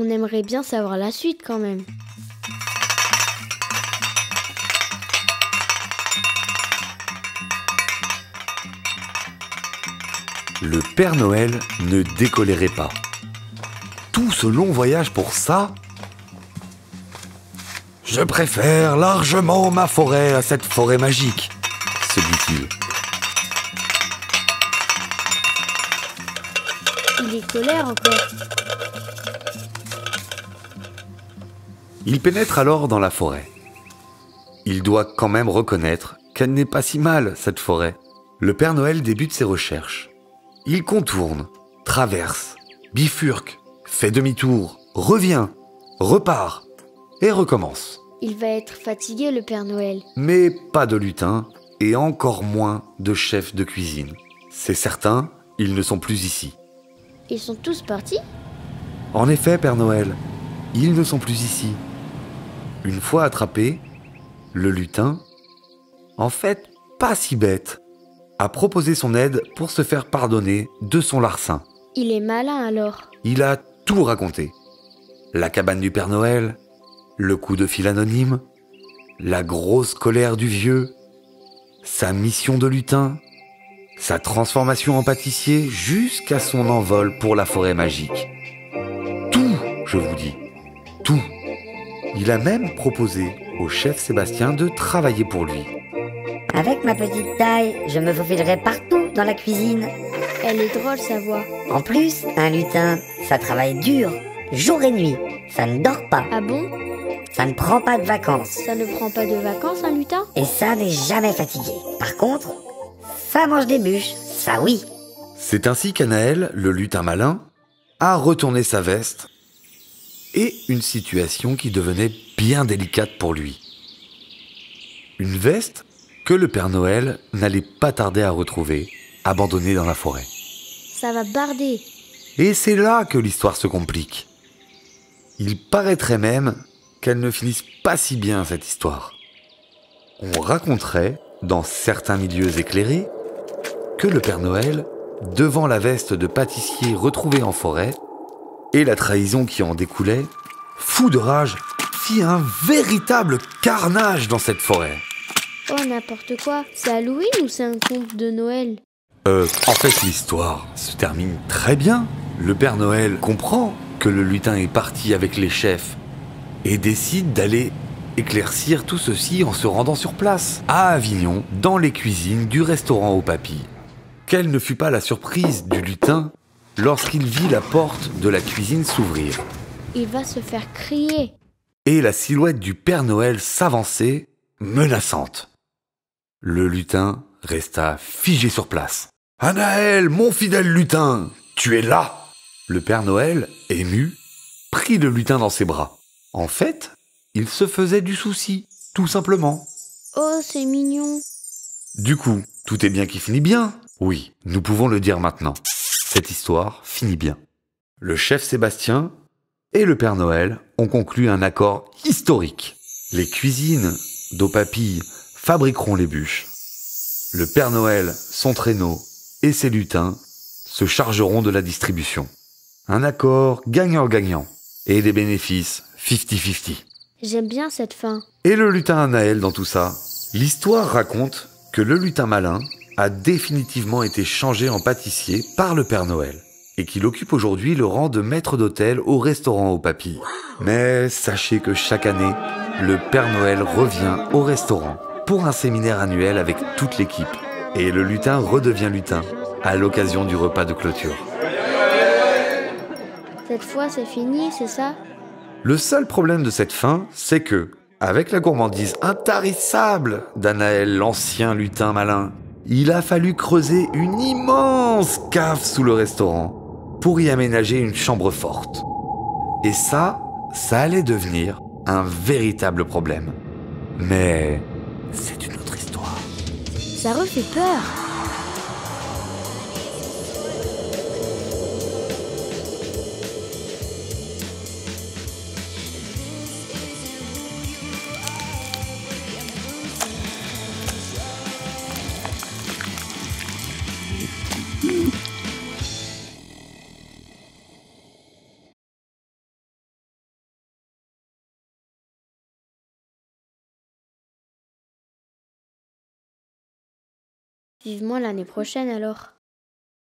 On aimerait bien savoir la suite quand même. Le Père Noël ne décolérait pas. Tout ce long voyage pour ça? Je préfère largement ma forêt à cette forêt magique, se dit-il. Il est colère encore. Il pénètre alors dans la forêt. Il doit quand même reconnaître qu'elle n'est pas si mal, cette forêt. Le Père Noël débute ses recherches. Il contourne, traverse, bifurque, fait demi-tour, revient, repart et recommence. Il va être fatigué, le Père Noël. Mais pas de lutin et encore moins de chef de cuisine. C'est certain, ils ne sont plus ici. Ils sont tous partis? En effet, Père Noël, ils ne sont plus ici. Une fois attrapé, le lutin, en fait pas si bête, a proposé son aide pour se faire pardonner de son larcin. Il est malin alors. Il a tout raconté. La cabane du Père Noël, le coup de fil anonyme, la grosse colère du vieux, sa mission de lutin, sa transformation en pâtissier jusqu'à son envol pour la forêt magique. Tout, je vous dis, tout. Il a même proposé au chef Sébastien de travailler pour lui. Avec ma petite taille, je me faufilerai partout dans la cuisine. Elle est drôle sa voix. En plus, un lutin, ça travaille dur, jour et nuit. Ça ne dort pas, Ah bon? ça ne prend pas de vacances. Ça ne prend pas de vacances un lutin? Et ça n'est jamais fatigué. Par contre, ça mange des bûches, ça oui. C'est ainsi qu'Anaël, le lutin malin, a retourné sa veste et une situation qui devenait bien délicate pour lui. Une veste que le Père Noël n'allait pas tarder à retrouver, abandonnée dans la forêt. Ça va barder. Et c'est là que l'histoire se complique. Il paraîtrait même qu'elle ne finisse pas si bien, cette histoire. On raconterait, dans certains milieux éclairés, que le Père Noël, devant la veste de pâtissier retrouvée en forêt, et la trahison qui en découlait, fou de rage, fit un véritable carnage dans cette forêt. Oh, n'importe quoi. C'est Halloween ou c'est un conte de Noël? En fait, l'histoire se termine très bien. Le Père Noël comprend que le lutin est parti avec les chefs et décide d'aller éclaircir tout ceci en se rendant sur place, à Avignon, dans les cuisines du restaurant au Papy. Quelle ne fut pas la surprise du lutin lorsqu'il vit la porte de la cuisine s'ouvrir Il va se faire crier. et la silhouette du Père Noël s'avancer, menaçante. Le lutin resta figé sur place. « Anaël, mon fidèle lutin, tu es là !» Le Père Noël, ému, prit le lutin dans ses bras. En fait, il se faisait du souci, tout simplement. Oh, c'est mignon. Du coup, tout est bien qui finit bien. Oui, nous pouvons le dire maintenant. Cette histoire finit bien. Le chef Sébastien et le Père Noël ont conclu un accord historique. Les cuisines d'Au-Papy fabriqueront les bûches. Le Père Noël, son traîneau et ses lutins se chargeront de la distribution. Un accord gagnant-gagnant et des bénéfices 50-50. J'aime bien cette fin. Et le lutin Anaël dans tout ça? L'histoire raconte que le lutin malin a définitivement été changé en pâtissier par le Père Noël et qu'il occupe aujourd'hui le rang de maître d'hôtel au restaurant au Papy. Mais sachez que chaque année, le Père Noël revient au restaurant pour un séminaire annuel avec toute l'équipe. Et le lutin redevient lutin à l'occasion du repas de clôture. Cette fois, c'est fini, c'est ça? Le seul problème de cette fin, c'est que, avec la gourmandise intarissable d'Anaël, l'ancien lutin malin, il a fallu creuser une immense cave sous le restaurant pour y aménager une chambre forte. Et ça allait devenir un véritable problème. Mais c'est une autre histoire. Ça refait peur. Vivement l'année prochaine alors.